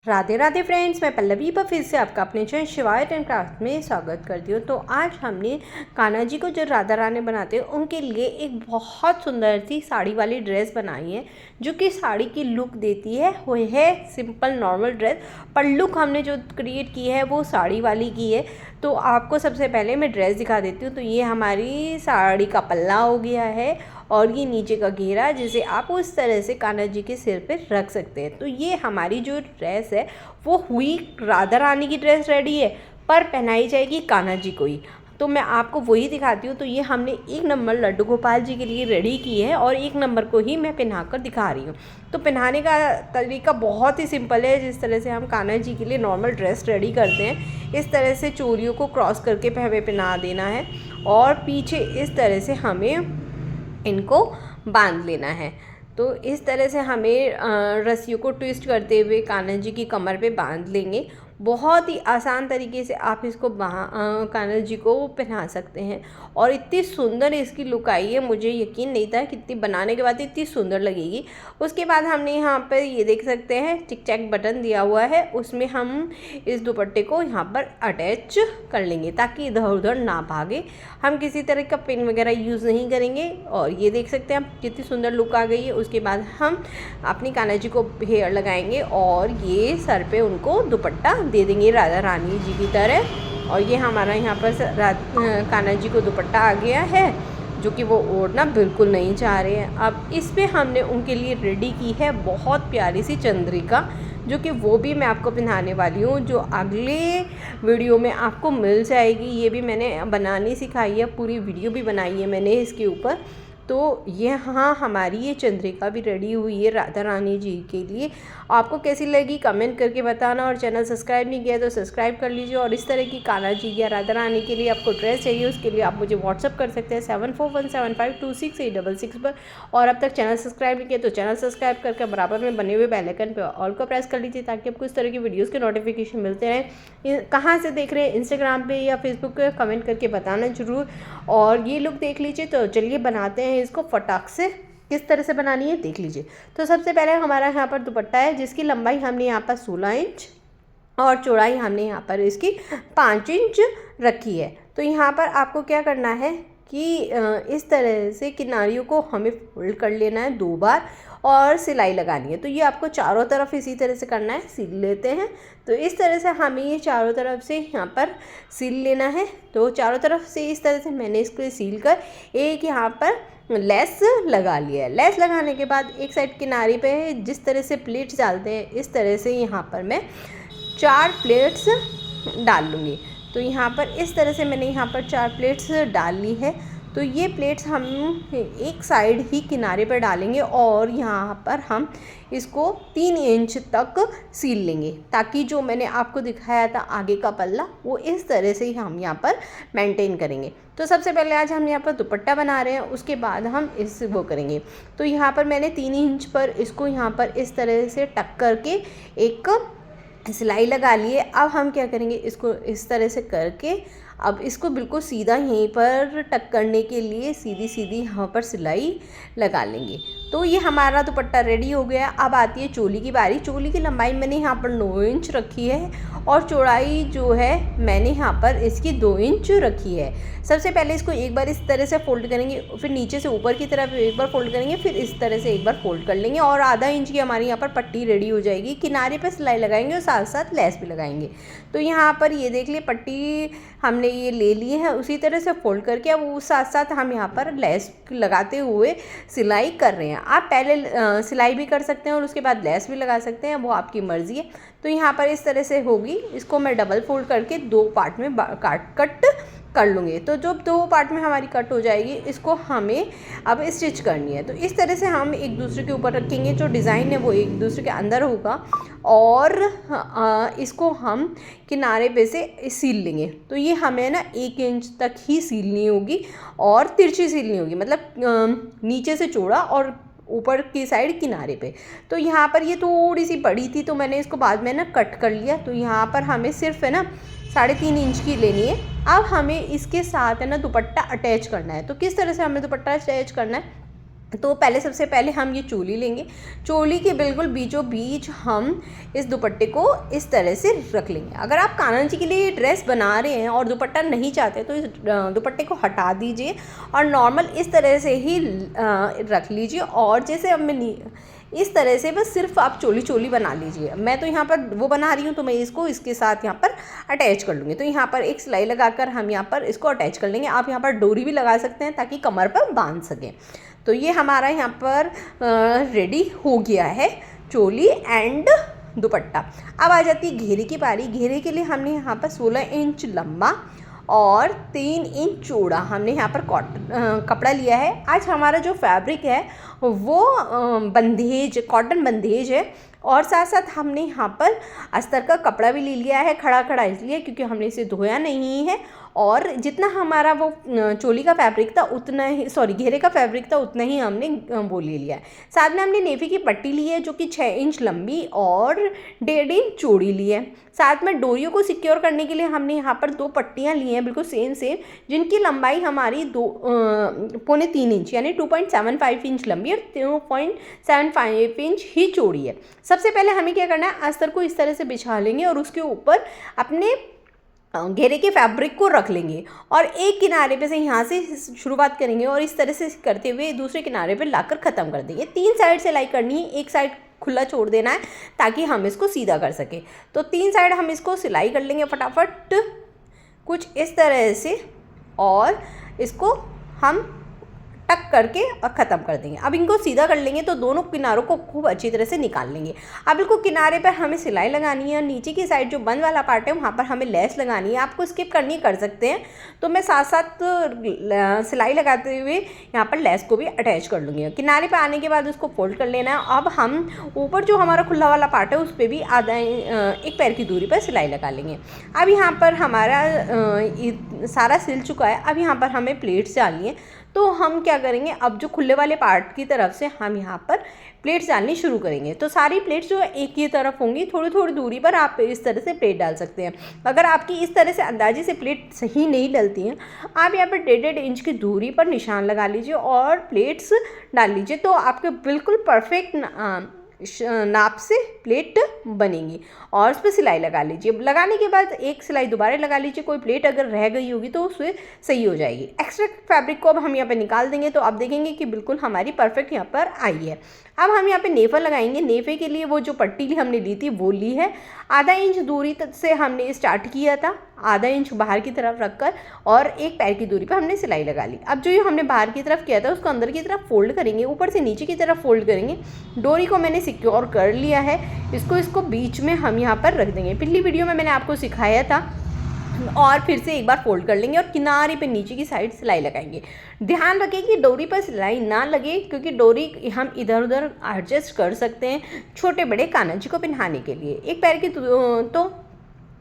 Radhe Radhe friends, मैं पल्लवी पर फिर से आपका अपने channel Shiva art and craft में स्वागत करती हूँ। तो आज हमने कान्हा जी को जो राधा रानी बनाते हैं उनके लिए एक बहुत सुंदर सी साड़ी वाली ड्रेस बनाई है, जो कि साड़ी की लुक देती है। वो है सिंपल नॉर्मल ड्रेस, पर लुक हमने जो क्रिएट की है वो साड़ी वाली की है। तो आपको सबसे पहले मैं ड्रेस दिखा देती हूँ। तो ये हमारी साड़ी का पल्ला हो गया है और ये नीचे का घेरा, जिसे आप उस तरह से कान्हा जी के सिर पे रख सकते हैं। तो ये हमारी जो ड्रेस है वो हुई राधा रानी की ड्रेस रेडी है, पर पहनाई जाएगी कान्हा जी को ही। तो मैं आपको वही दिखाती हूँ। तो ये हमने 1 नंबर लड्डू गोपाल जी के लिए रेडी की है और 1 नंबर को ही मैं पहनाकर दिखा रही हूँ। तो पहनाने का तरीका बहुत ही सिंपल है। जिस तरह से हम कान्हा जी के लिए नॉर्मल ड्रेस रेडी करते हैं, इस तरह से चोरियों को क्रॉस करके हमें पहना देना है और पीछे इस तरह से हमें इनको बांध लेना है। तो इस तरह से हमें रस्सियों को ट्विस्ट करते हुए कान्हा जी की कमर पे बांध लेंगे। बहुत ही आसान तरीके से आप इसको कान्हा जी को पहना सकते हैं और इतनी सुंदर इसकी लुक आई है, मुझे यकीन नहीं था कि इतनी बनाने के बाद इतनी सुंदर लगेगी। उसके बाद हमने यहाँ पर ये देख सकते हैं टिक टैक बटन दिया हुआ है, उसमें हम इस दुपट्टे को यहाँ पर अटैच कर लेंगे ताकि इधर उधर ना भागे। हम किसी तरह का पिन वगैरह यूज़ नहीं करेंगे और ये देख सकते हैं आप कितनी सुंदर लुक आ गई है। उसके बाद हम अपनी कान्हा जी को हेयर लगाएंगे और ये सर पे उनको दुपट्टा दे देंगे राधा रानी जी की तरह। और ये हमारा यहाँ पर कान्हा जी को दुपट्टा आ गया है, जो कि वो ओढ़ना बिल्कुल नहीं चाह रहे हैं। अब इस पे हमने उनके लिए रेडी की है बहुत प्यारी सी चंद्रिका, जो कि वो भी मैं आपको पहनाने वाली हूँ, जो अगले वीडियो में आपको मिल जाएगी। ये भी मैंने बनानी सिखाई है, पूरी वीडियो भी बनाई है मैंने इसके ऊपर। तो यहाँ हमारी ये चंद्रिका भी रेडी हुई है राधा रानी जी के लिए। आपको कैसी लगी कमेंट करके बताना, और चैनल सब्सक्राइब नहीं किया तो सब्सक्राइब कर लीजिए। और इस तरह की कान्हा जी या राधा रानी के लिए आपको ड्रेस चाहिए, उसके लिए आप मुझे व्हाट्सअप कर सकते हैं 7417526866 पर। और अब तक चैनल सब्सक्राइब नहीं किया तो चैनल सब्सक्राइब करके बराबर में बने हुए बेल आइकन पर ऑल को प्रेस कर लीजिए, ताकि आपको इस तरह की वीडियोज़ के नोटिफिकेशन मिलते रहें। कहाँ से देख रहे हैं, इंस्टाग्राम पर या फेसबुक पर, कमेंट करके बताना ज़रूर। और ये लुक देख लीजिए। तो चलिए बनाते हैं इसको फटाक से। किस तरह से बनानी है देख लीजिए। तो सबसे पहले हमारा यहाँ पर दुपट्टा है, जिसकी लंबाई हमने यहाँ पर 16 इंच और चौड़ाई हमने यहाँ पर इसकी 5 इंच रखी है। तो यहाँ पर आपको क्या करना है कि इस तरह से किनारियों को हमें फोल्ड कर लेना है 2 बार और सिलाई लगानी है। तो ये आपको चारों तरफ इसी तरह से करना है। सिल लेते हैं। तो इस तरह से हमें ये चारों तरफ से यहाँ पर सिल लेना है। तो चारों तरफ से इस तरह से मैंने इसको सिल कर एक यहाँ पर लेस लगा लिया है। लेस लगाने के बाद एक साइड किनारे पे जिस तरह से प्लेट्स डालते हैं, इस तरह से यहाँ पर मैं 4 प्लेट्स डाल लूँगी। तो यहाँ पर इस तरह से मैंने यहाँ पर 4 प्लेट्स डाल ली है। तो ये प्लेट्स हम एक साइड ही किनारे पर डालेंगे और यहाँ पर हम इसको 3 इंच तक सील लेंगे, ताकि जो मैंने आपको दिखाया था आगे का पल्ला वो इस तरह से ही हम यहाँ पर मेंटेन करेंगे। तो सबसे पहले आज हम यहाँ पर दुपट्टा बना रहे हैं, उसके बाद हम इस वो करेंगे। तो यहाँ पर मैंने 3 इंच पर इसको यहाँ पर इस तरह से टक करके एक सिलाई लगा लिए। अब हम क्या करेंगे, इसको इस तरह से करके अब इसको बिल्कुल सीधा यहीं पर टक करने के लिए सीधी सीधी यहाँ पर सिलाई लगा लेंगे। तो ये हमारा दुपट्टा रेडी हो गया। अब आती है चोली की बारी। चोली की लंबाई मैंने यहाँ पर 9 इंच रखी है और चौड़ाई जो है मैंने यहाँ पर इसकी 2 इंच रखी है। सबसे पहले इसको एक बार इस तरह से फोल्ड करेंगे, फिर नीचे से ऊपर की तरफ एक बार फोल्ड करेंगे, फिर इस तरह से एक बार फोल्ड कर लेंगे और आधा इंच की हमारी यहाँ पर पट्टी रेडी हो जाएगी। किनारे पर सिलाई लगाएंगे और साथ साथ लेस भी लगाएंगे। तो यहाँ पर ये देख लिए पट्टी हमने ये ले ली है, उसी तरह से फोल्ड करके अब उस साथ साथ हम यहाँ पर लेस लगाते हुए सिलाई कर रहे हैं। आप पहले सिलाई भी कर सकते हैं और उसके बाद लेस भी लगा सकते हैं, वो आपकी मर्ज़ी है। तो यहाँ पर इस तरह से होगी। इसको मैं डबल फोल्ड करके 2 पार्ट में कट कर लूँगी। तो जो 2 पार्ट में हमारी कट हो जाएगी, इसको हमें अब स्टिच करनी है। तो इस तरह से हम एक दूसरे के ऊपर रखेंगे, जो डिज़ाइन है वो एक दूसरे के अंदर होगा और इसको हम किनारे पे से सील लेंगे। तो ये हमें ना 1 इंच तक ही सीलनी होगी और तिरछी सीलनी होगी, मतलब नीचे से चौड़ा और ऊपर की साइड किनारे पे। तो यहाँ पर ये थोड़ी सी बड़ी थी तो मैंने इसको बाद में ना कट कर लिया। तो यहाँ पर हमें सिर्फ है ना 3.5 इंच की लेनी है। अब हमें इसके साथ है ना दुपट्टा अटैच करना है। तो किस तरह से हमें दुपट्टा अटैच करना है, तो पहले सबसे पहले हम ये चोली लेंगे। चोली के बिल्कुल बीचों बीच हम इस दुपट्टे को इस तरह से रख लेंगे। अगर आप कान्हा जी के लिए ड्रेस बना रहे हैं और दुपट्टा नहीं चाहते तो इस दुपट्टे को हटा दीजिए और नॉर्मल इस तरह से ही रख लीजिए। और जैसे अब मैं इस तरह से बस सिर्फ आप चोली चोली बना लीजिए। मैं तो यहाँ पर वो बना रही हूँ तो मैं इसको इसके साथ यहाँ पर अटैच कर लूँगी। तो यहाँ पर एक सिलाई लगाकर हम यहाँ पर इसको अटैच कर लेंगे। आप यहाँ पर डोरी भी लगा सकते हैं ताकि कमर पर बांध सकें। तो ये हमारा यहाँ पर रेडी हो गया है चोली एंड दुपट्टा। अब आ जाती है घेरे की पारी। घेरे के लिए हमने यहाँ पर 16 इंच लंबा और 3 इंच चौड़ा हमने यहाँ पर कॉटन कपड़ा लिया है। आज हमारा जो फैब्रिक है वो बंदेज कॉटन बंदेज है और साथ साथ हमने यहाँ पर अस्तर का कपड़ा भी ले लिया है। खड़ा खड़ा इसलिए क्योंकि हमने इसे धोया नहीं है और जितना हमारा वो चोली का फैब्रिक था उतना ही घेरे का फैब्रिक था उतना ही हमने वो ले लिया है। साथ में हमने नेवी की पट्टी ली है जो कि 6 इंच लंबी और 1.5 इंच चौड़ी ली है। साथ में डोरियों को सिक्योर करने के लिए हमने यहाँ पर 2 पट्टियाँ ली हैं बिल्कुल सेम जिनकी लंबाई हमारी 2.75 इंच यानी 2.75 इंच लंबी और 2.75 इंच ही चौड़ी है। सबसे पहले हमें क्या करना है, अस्तर को इस तरह से बिछा लेंगे और उसके ऊपर अपने घेरे के फैब्रिक को रख लेंगे और एक किनारे पे से यहाँ से शुरुआत करेंगे और इस तरह से करते हुए दूसरे किनारे पे लाकर ख़त्म कर देंगे। 3 साइड सिलाई करनी है, एक साइड खुला छोड़ देना है ताकि हम इसको सीधा कर सकें। तो 3 साइड हम इसको सिलाई कर लेंगे फटाफट कुछ इस तरह से और इसको हम टक करके और ख़त्म कर देंगे। अब इनको सीधा कर लेंगे तो दोनों किनारों को खूब अच्छी तरह से निकाल लेंगे। अब बिल्कुल किनारे पर हमें सिलाई लगानी है और नीचे की साइड जो बंद वाला पार्ट है वहाँ पर हमें लेस लगानी है। आपको स्किप करनी कर सकते हैं तो मैं साथ साथ सिलाई लगाते हुए यहाँ पर लेस को भी अटैच कर लूँगी। किनारे पर आने के बाद उसको फोल्ड कर लेना है। अब हम ऊपर जो हमारा खुला वाला पार्ट है उस पर भी आधा 1 पैर की दूरी पर सिलाई लगा लेंगे। अब यहाँ पर हमारा सारा सिल चुका है। अब यहाँ पर हमें प्लेट्स डालनी है। तो हम क्या करेंगे, अब जो खुले वाले पार्ट की तरफ से हम यहाँ पर प्लेट्स डालनी शुरू करेंगे। तो सारी प्लेट्स जो एक ही तरफ होंगी, थोड़ी थोड़ी दूरी पर आप इस तरह से प्लेट डाल सकते हैं। अगर आपकी इस तरह से अंदाजे से प्लेट सही नहीं डलती हैं, आप यहाँ पर 1.5 इंच की दूरी पर निशान लगा लीजिए और प्लेट्स डाल लीजिए तो आपके बिल्कुल परफेक्ट नाप से प्लेट बनेगी। और उस पर सिलाई लगा लीजिए। लगाने के बाद एक सिलाई दोबारा लगा लीजिए। कोई प्लेट अगर रह गई होगी तो उससे सही हो जाएगी। एक्स्ट्रा फैब्रिक को अब हम यहाँ पे निकाल देंगे तो आप देखेंगे कि बिल्कुल हमारी परफेक्ट यहाँ पर आई है। अब हम यहाँ पे नेफा लगाएंगे। नेफे के लिए वो जो पट्टी हमने ली थी वो ली है। आधा इंच दूरी तक से हमने स्टार्ट किया था, आधा इंच बाहर की तरफ रखकर और 1 पैर की दूरी पर हमने सिलाई लगा ली। अब जो ये हमने बाहर की तरफ किया था उसको अंदर की तरफ फोल्ड करेंगे, ऊपर से नीचे की तरफ फोल्ड करेंगे। डोरी को मैंने सिक्योर कर लिया है। इसको बीच में हम यहाँ पर रख देंगे। पिछली वीडियो में मैंने आपको सिखाया था। और फिर से एक बार फोल्ड कर लेंगे और किनारे पे नीचे की साइड सिलाई लगाएंगे। ध्यान रखें कि डोरी पर सिलाई ना लगे क्योंकि डोरी हम इधर उधर एडजस्ट कर सकते हैं छोटे बड़े कान्हा जी को पहनाने के लिए। 1 पैर की तो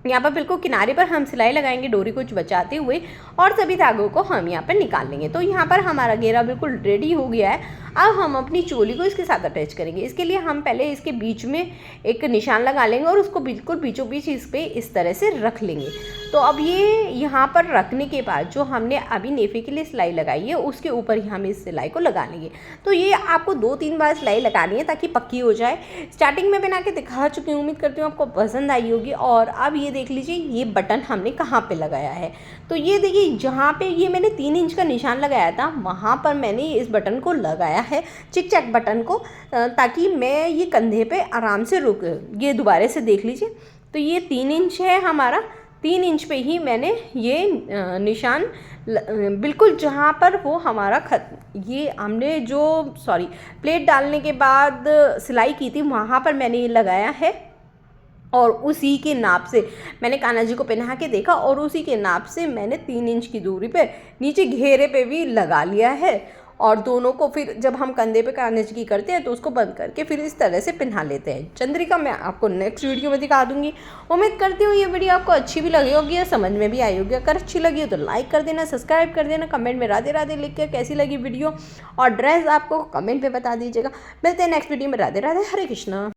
यहाँ पर बिल्कुल किनारे पर हम सिलाई लगाएंगे डोरी को बचाते हुए और सभी धागों को हम यहाँ पर निकाल लेंगे। तो यहाँ पर हमारा घेरा बिल्कुल रेडी हो गया है। अब हम अपनी चोली को इसके साथ अटैच करेंगे। इसके लिए हम पहले इसके बीच में एक निशान लगा लेंगे और उसको बिल्कुल बीचों बीच इस पर इस तरह से रख लेंगे। तो अब ये यहाँ पर रखने के बाद जो हमने अभी नेफे के लिए सिलाई लगाई है उसके ऊपर ही हम इस सिलाई को लगा लेंगे। तो ये आपको 2-3 बार सिलाई लगानी है ताकि पक्की हो जाए। स्टार्टिंग में बना के दिखा चुकी हूँ, उम्मीद करती हूँ आपको पसंद आई होगी। और अब ये देख लीजिए ये बटन हमने कहाँ पे लगाया है। तो ये देखिए जहाँ पे ये मैंने 3 इंच का निशान लगाया था वहाँ पर मैंने इस बटन को लगाया है, चिक चैक बटन को, ताकि मैं ये कंधे पे आराम से रुक। ये दोबारा से देख लीजिए तो ये 3 इंच है हमारा। 3 इंच पे ही मैंने ये निशान बिल्कुल जहाँ पर वो हमारा ये हमने जो प्लेट डालने के बाद सिलाई की थी वहाँ पर मैंने ये लगाया है। और उसी के नाप से मैंने कान्हा जी को पहना के देखा और उसी के नाप से मैंने 3 इंच की दूरी पे नीचे घेरे पे भी लगा लिया है। और दोनों को फिर जब हम कंधे पे कान्हा जी की करते हैं तो उसको बंद करके फिर इस तरह से पहना लेते हैं। चंद्रिका मैं आपको नेक्स्ट वीडियो में दिखा दूंगी। उम्मीद करती हूँ ये वीडियो आपको अच्छी भी लगी होगी या समझ में भी आई होगी। अगर अच्छी लगी हो तो लाइक कर देना, सब्सक्राइब कर देना, कमेंट में राधे राधे लिख के कैसी लगी वीडियो और ड्रेस आपको कमेंट में बता दीजिएगा। मिलते हैं नेक्स्ट वीडियो में। राधे राधे, हरे कृष्णा।